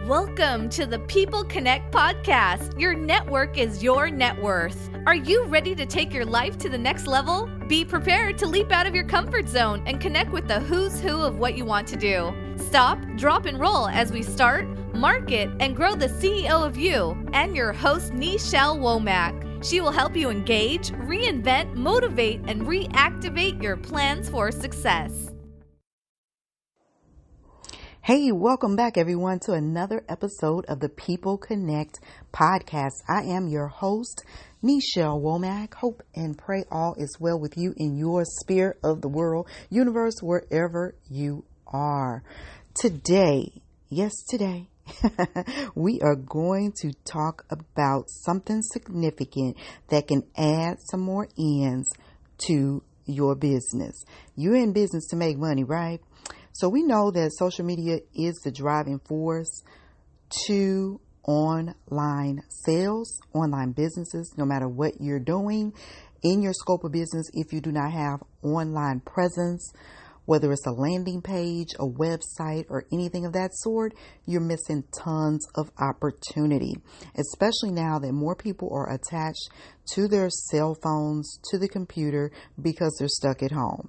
Welcome to the People Connect podcast. Your network is your net worth. Are you ready to take your life to the next level? Be prepared to leap out of your comfort zone and connect with the who's who of what you want to do. Stop, drop, and roll as we start, market, and grow the CEO of you and your host, Nichelle Womack. She will help you engage, reinvent, motivate, and reactivate your plans for success. Hey, welcome back everyone to another episode of the People Connect podcast. I am your host, Nichelle Womack. Hope and pray all is well with you in your sphere of the world, universe, wherever you are. Today, we are going to talk about something significant that can add some more ends to your business. You're in business to make money, right? So we know that social media is the driving force to online sales, online businesses, no matter what you're doing in your scope of business. If you do not have online presence, whether it's a landing page, a website, or anything of that sort, you're missing tons of opportunity, especially now that more people are attached to their cell phones, to the computer, because they're stuck at home.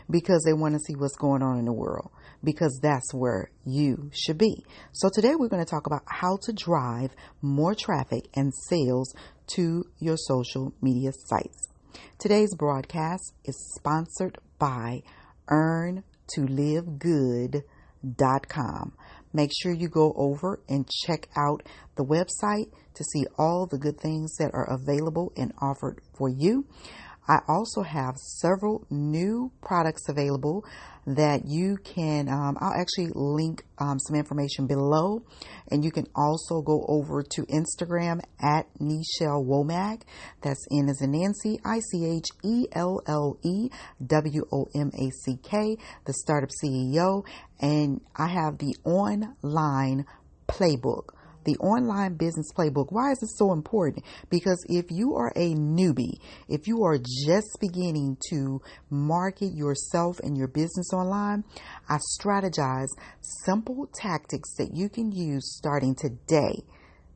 Because they want to see what's going on in the world, because that's where you should be. So today we're going to talk about how to drive more traffic and sales to your social media sites. Today's broadcast is sponsored by earntolivegood.com. Make sure you go over and check out the website to see all the good things that are available and offered for you. I also have several new products available that you can, I'll actually link some information below, and you can also go over to Instagram at Nichelle Womack. That's N as in Nancy, ICHELLEWOMACK, the Startup CEO, and I have the online playbook. The online business playbook. Why is it so important? Because if you are a newbie, if you are just beginning to market yourself and your business online, I strategize simple tactics that you can use starting today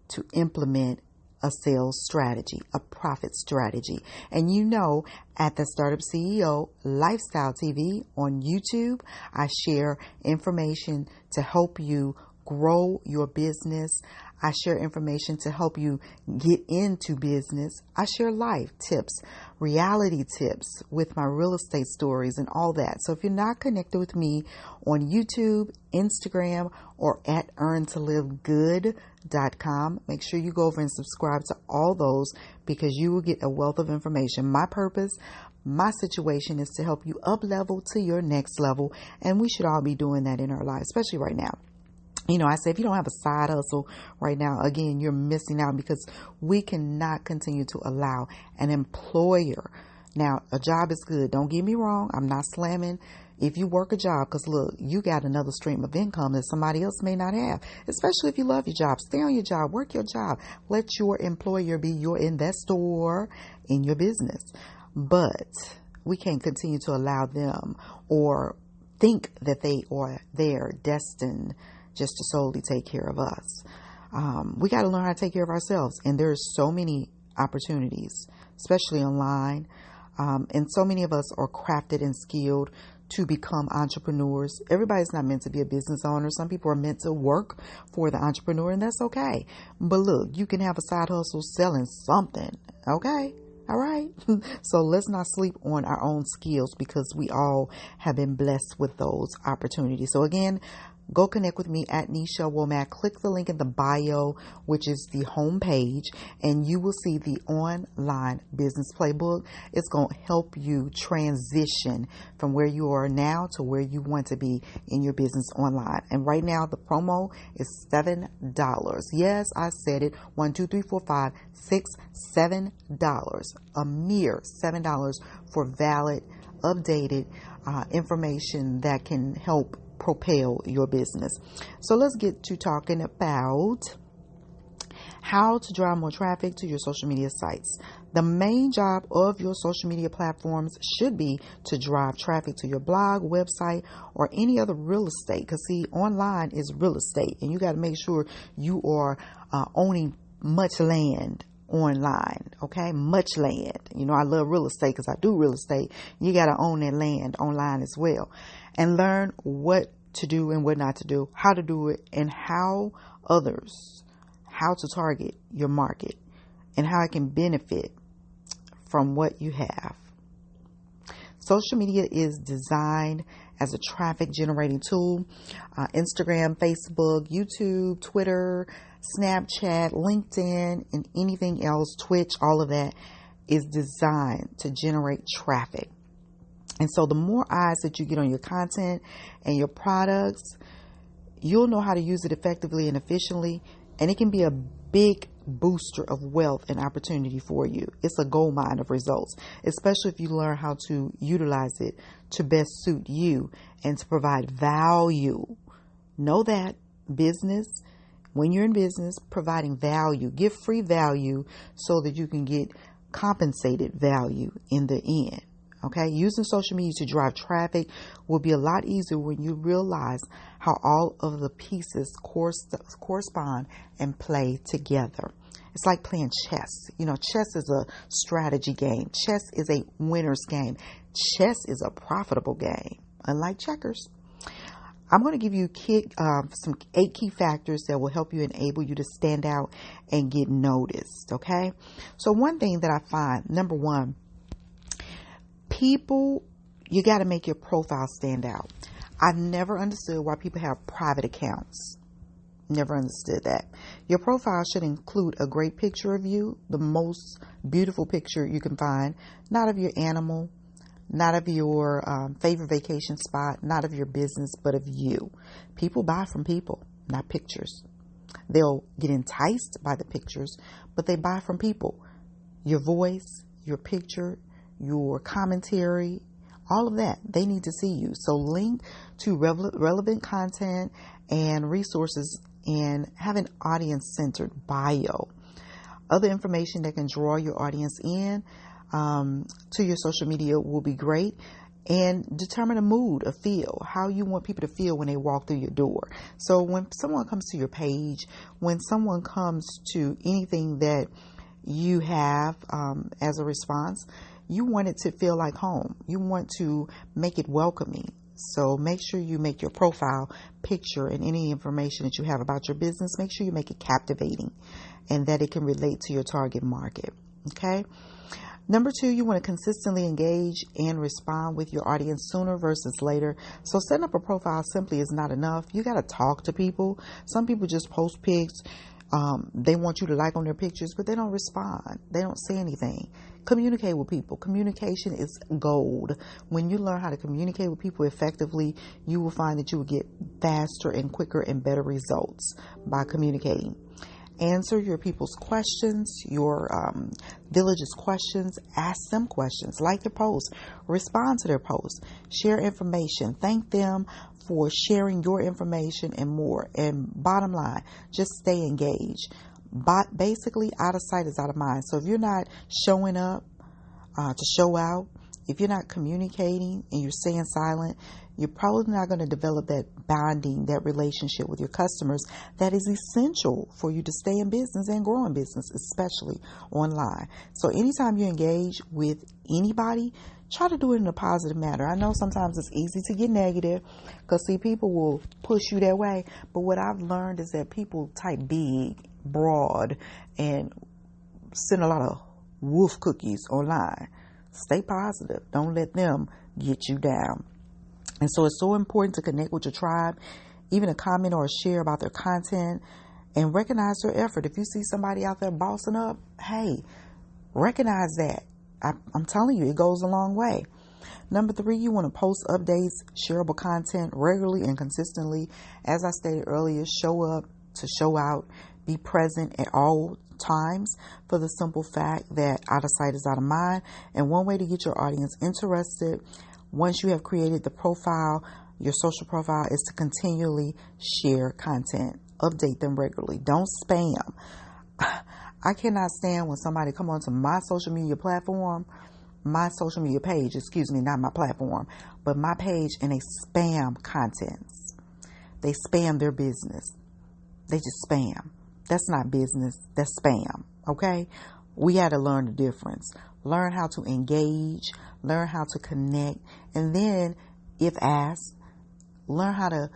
to implement a sales strategy, a profit strategy. And you know, at the Startup CEO Lifestyle TV on YouTube, I share information to help you grow your business. I share information to help you get into business. I share life tips, reality tips with my real estate stories and all that. So if you're not connected with me on YouTube, Instagram, or at earntolivegood.com, make sure you go over and subscribe to all those, because you will get a wealth of information. My purpose, my situation is to help you up level to your next level. And we should all be doing that in our lives, especially right now. You know, I say if you don't have a side hustle right now, again, you're missing out, because we cannot continue to allow an employer. Now, a job is good. Don't get me wrong. I'm not slamming if you work a job, because look, you got another stream of income that somebody else may not have, especially if you love your job. Stay on your job, work your job. Let your employer be your investor in your business. But we can't continue to allow them or think that they are destined just to solely take care of us. We got to learn how to take care of ourselves. And there's so many opportunities, especially online. And so many of us are crafted and skilled to become entrepreneurs. Everybody's not meant to be a business owner. Some people are meant to work for the entrepreneur, and that's okay. But look, you can have a side hustle selling something. Okay. All right. So let's not sleep on our own skills, because we all have been blessed with those opportunities. So again, go connect with me at Nichelle Womack. Click the link in the bio, which is the home page, and you will see the online business playbook. It's going to help you transition from where you are now to where you want to be in your business online. And right now, the promo is $7. Yes, I said it. $1, 2, 3, 4, 5, 6, $7. A mere $7 for valid, updated information that can help propel your business. So let's get to talking about How to drive more traffic to your social media sites. The main job of your social media platforms should be to drive traffic to your blog, website, or any other real estate. Because see, online is real estate, and you got to make sure you are owning much land online. Okay, much land. You know, I love real estate because I do real estate. You got to own that land online as well, and learn what to do and what not to do, how to do it, and how to target your market, and how it can benefit from what you have. Social media is designed as a traffic generating tool. Instagram, Facebook, YouTube, Twitter, Snapchat, LinkedIn, and anything else, Twitch, all of that is designed to generate traffic. And so the more eyes that you get on your content and your products, you'll know how to use it effectively and efficiently. And it can be a big booster of wealth and opportunity for you. It's a gold mine of results, especially if you learn how to utilize it to best suit you and to provide value. Know that business, when you're in business, providing value, give free value so that you can get compensated value in the end. Okay, using social media to drive traffic will be a lot easier when you realize how all of the pieces correspond and play together. It's like playing chess. You know, chess is a strategy game. Chess is a winner's game. Chess is a profitable game, unlike checkers. I'm going to give you 8 key factors that will help you enable you to stand out and get noticed. Okay, so one thing that I find, number one, people, you got to make your profile stand out. I've never understood why people have private accounts. Never understood that. Your profile should include a great picture of you, the most beautiful picture you can find, not of your animal, not of your favorite vacation spot, not of your business, but of you. People buy from people, not pictures. They'll get enticed by the pictures, but they buy from people. Your voice, your picture, your commentary, all of that, they need to see you. So link to relevant content and resources and have an audience-centered bio. Other information that can draw your audience in to your social media will be great. And determine a mood, a feel, how you want people to feel when they walk through your door. So when someone comes to your page, when someone comes to anything that you have as a response, you want it to feel like home. You want to make it welcoming. So make sure you make your profile picture and any information that you have about your business, make sure you make it captivating and that it can relate to your target market. Okay. Number 2, you want to consistently engage and respond with your audience sooner versus later. So setting up a profile simply is not enough. You got to talk to people. Some people just post pics. They want you to like on their pictures, but they don't respond. They don't say anything. Communicate with people. Communication is gold. When you learn how to communicate with people effectively, you will find that you will get faster and quicker and better results by communicating. Answer your people's questions, your village's questions. Ask them questions. Like their posts. Respond to their posts. Share information. Thank them for sharing your information and more. And bottom line, just stay engaged. But basically, out of sight is out of mind. So if you're not showing up to show out, if you're not communicating and you're staying silent, you're probably not going to develop that bonding, that relationship with your customers that is essential for you to stay in business and grow in business, especially online. So anytime you engage with anybody, try to do it in a positive manner. I know sometimes it's easy to get negative because, see, people will push you that way. But what I've learned is that people type big, broad, and send a lot of wolf cookies online. Stay positive. Don't let them get you down. And so it's so important to connect with your tribe, even a comment or a share about their content, and recognize their effort. If you see somebody out there bossing up, hey, recognize that. I'm telling you, it goes a long way. Number 3, you want to post updates, shareable content regularly and consistently. As I stated earlier, show up to show out, be present at all times for the simple fact that out of sight is out of mind. And one way to get your audience interested, once you have created the profile, your social profile, is to continually share content, update them regularly. Don't spam. I cannot stand when somebody come onto my social media platform, my social media page, excuse me, not my platform, but my page, and they spam contents. They spam their business. They just spam. That's not business. That's spam. Okay? We had to learn the difference. Learn how to engage, learn how to connect, and then, if asked, learn how to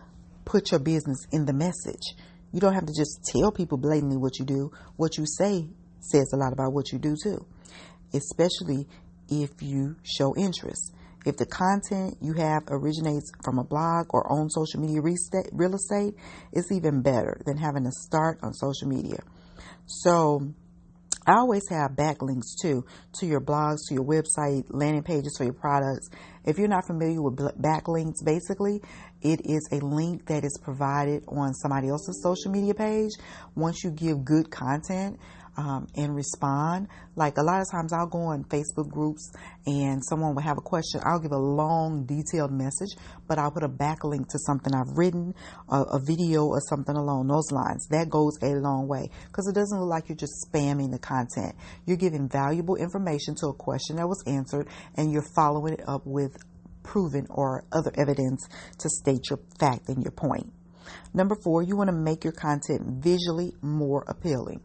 put your business in the message. You don't have to just tell people blatantly what you do. What you say says a lot about what you do too, especially if you show interest. If the content you have originates from a blog or on social media real estate, it's even better than having to start on social media. So I always have backlinks too, to your blogs, to your website, landing pages for your products. If you're not familiar with backlinks, basically, it is a link that is provided on somebody else's social media page. Once you give good content and respond, like a lot of times I'll go on Facebook groups and someone will have a question. I'll give a long, detailed message, but I'll put a backlink to something I've written, a video or something along those lines. That goes a long way because it doesn't look like you're just spamming the content. You're giving valuable information to a question that was answered, and you're following it up with proven or other evidence to state your fact and your point. Number 4, you want to make your content visually more appealing.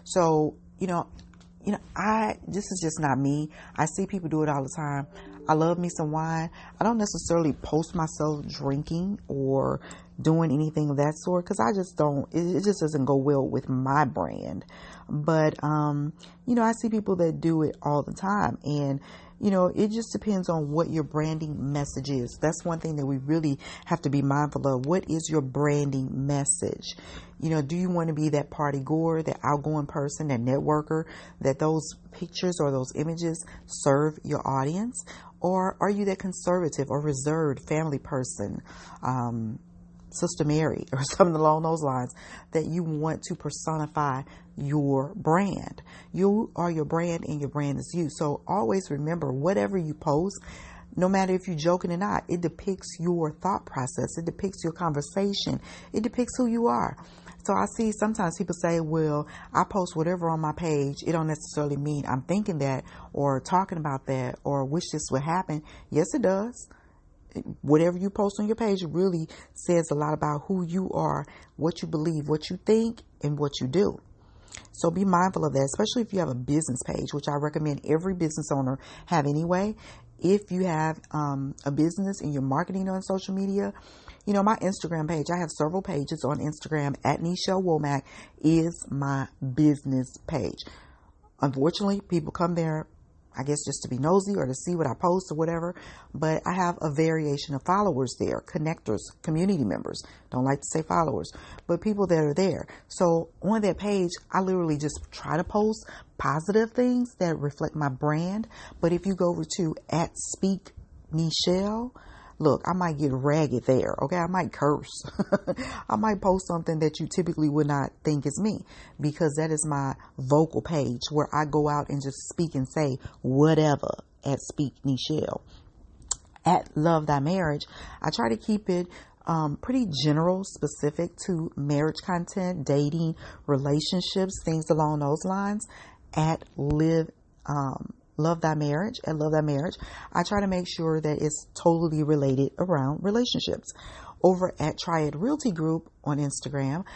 So, this is just not me. I see people do it all the time. I love me some wine. I don't necessarily post myself drinking or doing anything of that sort because I just don't, it just doesn't go well with my brand. But, I see people that do it all the time, and it just depends on what your branding message is. That's one thing that we really have to be mindful of. What is your branding message? Do you want to be that party goer, that outgoing person, that networker, that those pictures or those images serve your audience? Or are you that conservative or reserved family person, Sister Mary, or something along those lines, that you want to personify your brand? You are your brand, and your brand is you. So always remember, whatever you post, no matter if you're joking or not, it depicts your thought process. It depicts your conversation. It depicts who you are. So I see sometimes people say, well, I post whatever on my page. It don't necessarily mean I'm thinking that or talking about that or wish this would happen. Yes, it does. Whatever you post on your page really says a lot about who you are, what you believe, what you think, and what you do. So be mindful of that, especially if you have a business page, which I recommend every business owner have anyway. If you have a business and you're marketing on social media, my Instagram page, I have several pages on Instagram. At Nichelle Womack is my business page. Unfortunately, people come there, I guess, just to be nosy or to see what I post or whatever. But I have a variation of followers there, connectors, community members. Don't like to say followers, but people that are there. So on that page, I literally just try to post positive things that reflect my brand. But if you go over to @SpeakNichelle, look, I might get ragged there. Okay, I might curse. I might post something that you typically would not think is me, because that is my vocal page where I go out and just speak and say whatever at Speak Nichelle. At Love Thy Marriage, I try to keep it pretty general, specific to marriage content, dating, relationships, things along those lines. At Love Thy Marriage, I try to make sure that it's totally related around relationships. Over at Triad Realty Group on Instagram,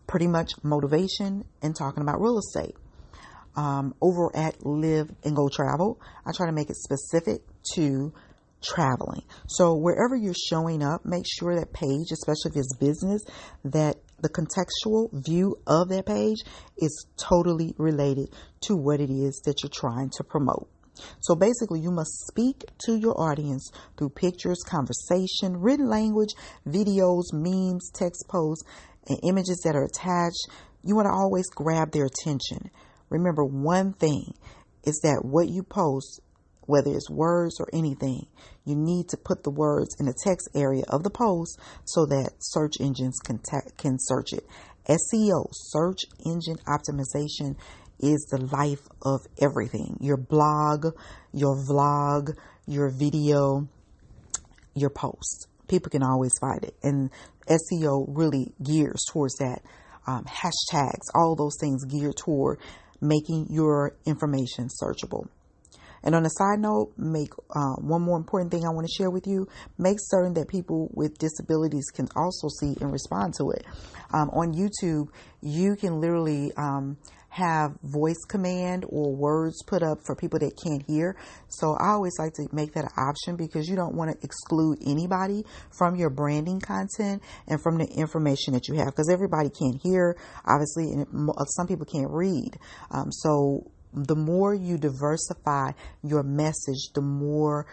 pretty much motivation and talking about real estate. Over at Live and Go Travel, I try to make it specific to traveling. So wherever you're showing up, make sure that page, especially if it's business, that the contextual view of that page is totally related to what it is that you're trying to promote. So basically, you must speak to your audience through pictures, conversation, written language, videos, memes, text posts, and images that are attached. You want to always grab their attention. Remember one thing is that what you post, whether it's words or anything, you need to put the words in the text area of the post so that search engines can search it. SEO, search engine optimization, is the life of everything. Your blog, your vlog, your video, your post. People can always find it. And SEO really gears towards that. hashtags, all those things geared toward making your information searchable. And on a side note, make one more important thing I want to share with you. Make certain that people with disabilities can also see and respond to it. On YouTube, you can literally have voice command or words put up for people that can't hear. So I always like to make that an option because you don't want to exclude anybody from your branding content and from the information that you have, because everybody can't hear, obviously, and some people can't read. So the more you diversify your message, the more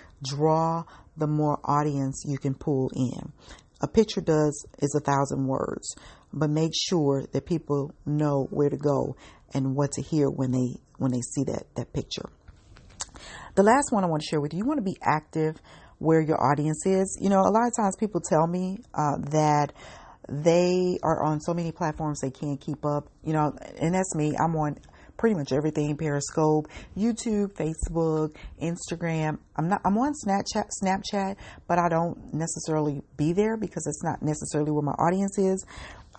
audience you can pull in. A picture is 1,000 words, but make sure that people know where to go and what to hear when they see that picture. The last one I want to share with you, you want to be active where your audience is. A lot of times people tell me that they are on so many platforms they can't keep up, and that's me. I'm on pretty much everything: Periscope, YouTube, Facebook, Instagram. I'm on Snapchat, but I don't necessarily be there because it's not necessarily where my audience is.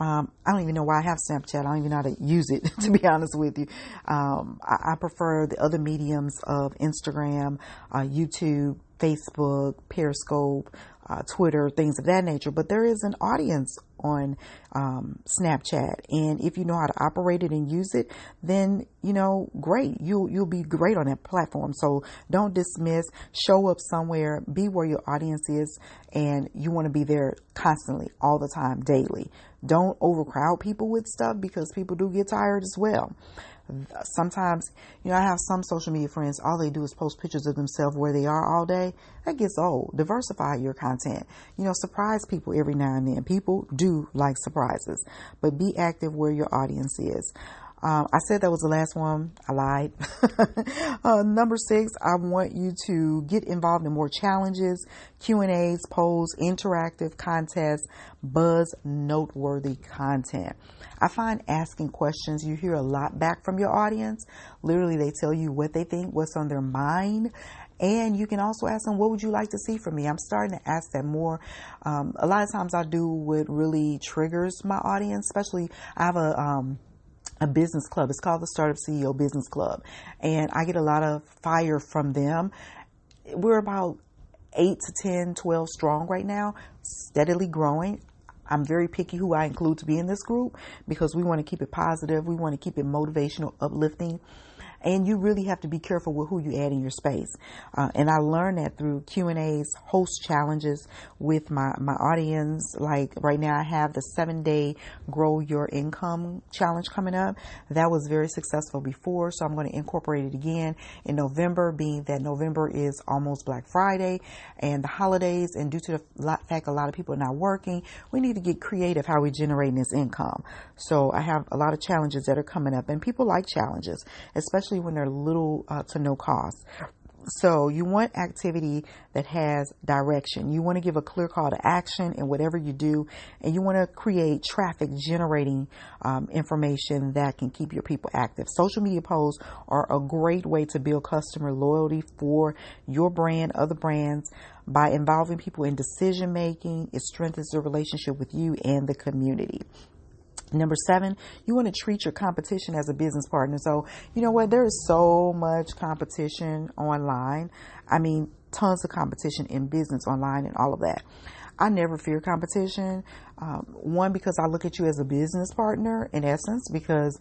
I don't even know why I have Snapchat. I don't even know how to use it, to be honest with you. I prefer the other mediums of Instagram, YouTube, Facebook, Periscope, Twitter, things of that nature. But there is an audience on Snapchat, and if you know how to operate it and use it, then great. You'll be great on that platform. So don't dismiss. Show up somewhere. Be where your audience is, and you want to be there constantly, all the time, daily. Don't overcrowd people with stuff because people do get tired as well. Sometimes, I have some social media friends, all they do is post pictures of themselves where they are all day. That gets old. Diversify your content. Surprise people every now and then. People do like surprises, but be active where your audience is. I said that was the last one. I lied. Number 6, I want you to get involved in more challenges, Q&As, polls, interactive contests, buzz noteworthy content. I find asking questions, you hear a lot back from your audience. Literally, they tell you what they think, what's on their mind. And you can also ask them, what would you like to see from me? I'm starting to ask that more. A lot of times I do what really triggers my audience, especially I have a business club. It's called the Startup CEO Business Club. And I get a lot of fire from them. We're about 8 to 10, 12 strong right now, steadily growing. I'm very picky who I include to be in this group because we want to keep it positive. We want to keep it motivational, uplifting. And you really have to be careful with who you add in your space. And I learned that through Q&As, host challenges with my audience. Like right now I have the 7-day Grow Your Income challenge coming up. That was very successful before, so I'm going to incorporate it again in November, being that November is almost Black Friday and the holidays. And due to the fact a lot of people are not working, we need to get creative how we're generating this income. So I have a lot of challenges that are coming up, and people like challenges, especially when they're little to no cost. So you want activity that has direction. You want to give a clear call to action in whatever you do, and you want to create traffic generating information that can keep your people active. Social media posts are a great way to build customer loyalty for your brand, other brands. By involving people in decision making, it strengthens the relationship with you and the community. Number 7, you want to treat your competition as a business partner. So, you know what? There is so much competition online. I mean, tons of competition in business online and all of that. I never fear competition. One, because I look at you as a business partner in essence, because,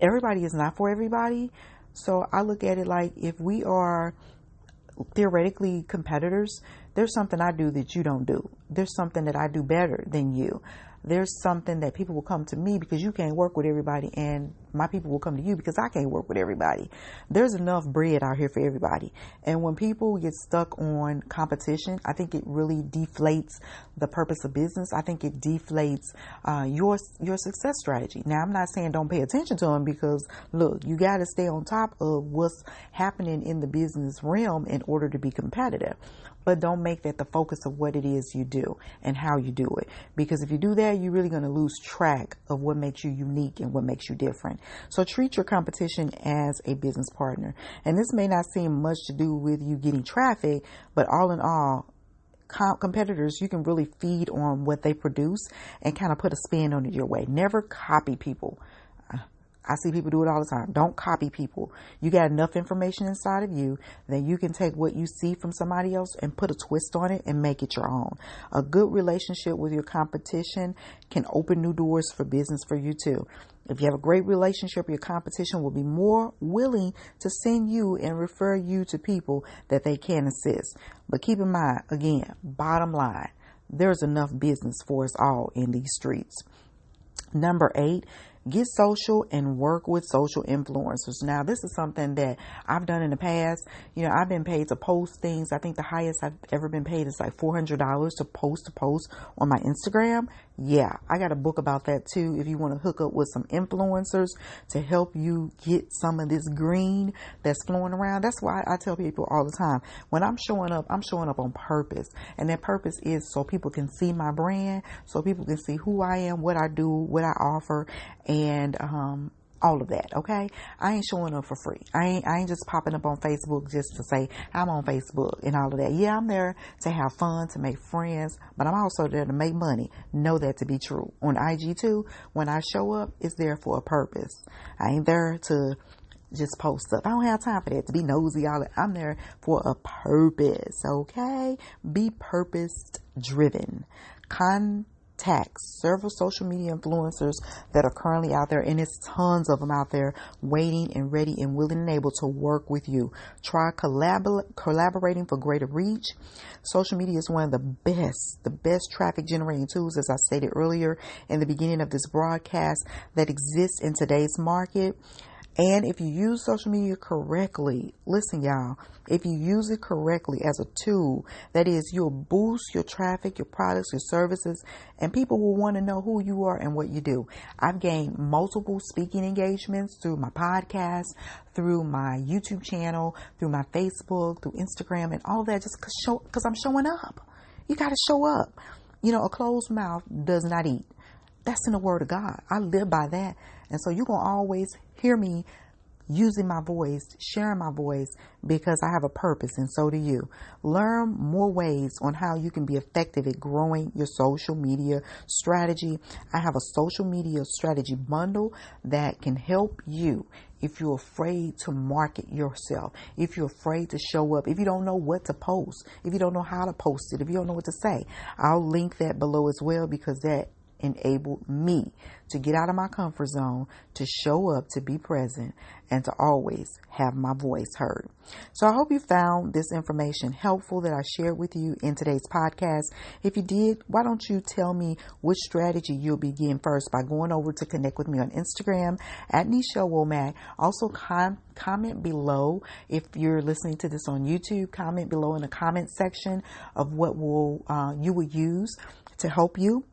everybody is not for everybody. So I look at it like if we are theoretically competitors, there's something I do that you don't do. There's something that I do better than you. There's something that people will come to me because you can't work with everybody, and my people will come to you because I can't work with everybody. There's enough bread out here for everybody. And when people get stuck on competition, I think it really deflates the purpose of business. I think it deflates your success strategy. Now, I'm not saying don't pay attention to them, because look, you got to stay on top of what's happening in the business realm in order to be competitive. But don't make that the focus of what it is you do and how you do it. Because if you do that, you're really going to lose track of what makes you unique and what makes you different. So treat your competition as a business partner. And this may not seem much to do with you getting traffic, but all in all, competitors, you can really feed on what they produce and kind of put a spin on it your way. Never copy people. I see people do it all the time. Don't copy people. You got enough information inside of you that you can take what you see from somebody else and put a twist on it and make it your own. A good relationship with your competition can open new doors for business for you too. If you have a great relationship, your competition will be more willing to send you and refer you to people that they can assist. But keep in mind, again, bottom line, there's enough business for us all in these streets. Number 8, get social and work with social influencers. Now, this is something that I've done in the past. I've been paid to post things. I think the highest I've ever been paid is like $400 to post on my Instagram. Yeah, I got a book about that too. If you want to hook up with some influencers to help you get some of this green that's flowing around. That's why I tell people all the time, when I'm showing up on purpose. And that purpose is so people can see my brand, so people can see who I am, what I do, what I offer, and all of that. Okay, I ain't showing up for free. I ain't just popping up on Facebook just to say I'm on Facebook and all of that. Yeah, I'm there to have fun, to make friends, but I'm also there to make money. Know that to be true. On IG too, when I show up, it's there for a purpose. I ain't there to just post up. I don't have time for that, to be nosy. I'm there for a purpose. Okay, be purpose driven. Contact several social media influencers that are currently out there, and it's tons of them out there waiting and ready and willing and able to work with you. Try collaborating for greater reach. Social media is one of the best traffic generating tools, as I stated earlier in the beginning of this broadcast, that exists in today's market. And if you use social media correctly, listen, y'all, if you use it correctly as a tool, that is, you'll boost your traffic, your products, your services, and people will want to know who you are and what you do. I've gained multiple speaking engagements through my podcast, through my YouTube channel, through my Facebook, through Instagram, and all that, just because I'm showing up. You got to show up. A closed mouth does not eat. That's in the Word of God. I live by that. And so you're going to always hear me using my voice, sharing my voice, because I have a purpose, and so do you. Learn more ways on how you can be effective at growing your social media strategy. I have a social media strategy bundle that can help you if you're afraid to market yourself, if you're afraid to show up, if you don't know what to post, if you don't know how to post it, if you don't know what to say. I'll link that below as well, because that enabled me to get out of my comfort zone, to show up, to be present, and to always have my voice heard. So I hope you found this information helpful that I shared with you in today's podcast. If you did, why don't you tell me which strategy you'll begin first by going over to connect with me on Instagram at Nichelle Womack. Also, comment below if you're listening to this on YouTube. Comment below in the comment section of what you will use to help you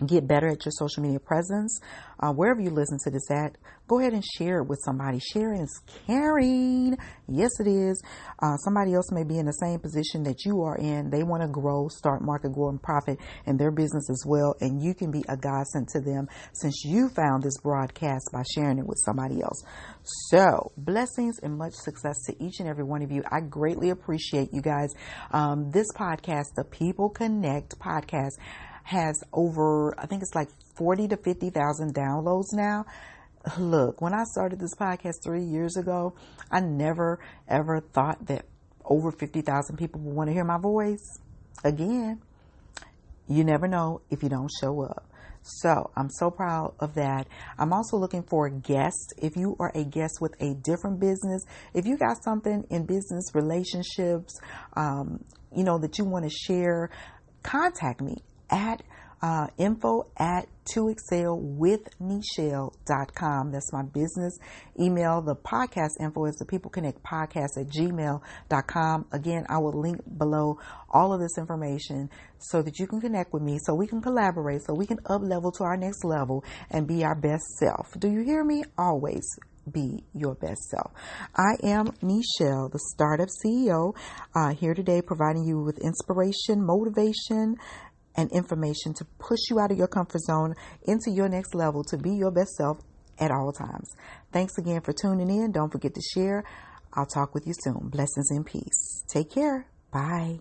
get better at your social media presence. Wherever you listen to this at, go ahead and share it with somebody. Sharing is caring. Yes, it is. Somebody else may be in the same position that you are in. They want to grow, start, market, grow, and profit in their business as well. And you can be a godsend to them since you found this broadcast by sharing it with somebody else. So, blessings and much success to each and every one of you. I greatly appreciate you guys. This podcast, the People Connect podcast, has over, I think it's like 40 to 50,000 downloads now. Look, when I started this podcast 3 years ago, I never ever thought that over 50,000 people would want to hear my voice. Again, you never know if you don't show up. So I'm so proud of that. I'm also looking for a guest. If you are a guest with a different business, if you got something in business, relationships, that you want to share, contact me at info@2excelwithnichelle.com. That's my business email. The podcast info is the peopleconnectpodcast@gmail.com. Again, I will link below all of this information so that you can connect with me, so we can collaborate, so we can up level to our next level and be our best self. Do you hear me? Always be your best self. I am Nichelle, the Startup CEO, here today providing you with inspiration, motivation, and information to push you out of your comfort zone into your next level to be your best self at all times. Thanks again for tuning in. Don't forget to share. I'll talk with you soon. Blessings and peace. Take care. Bye.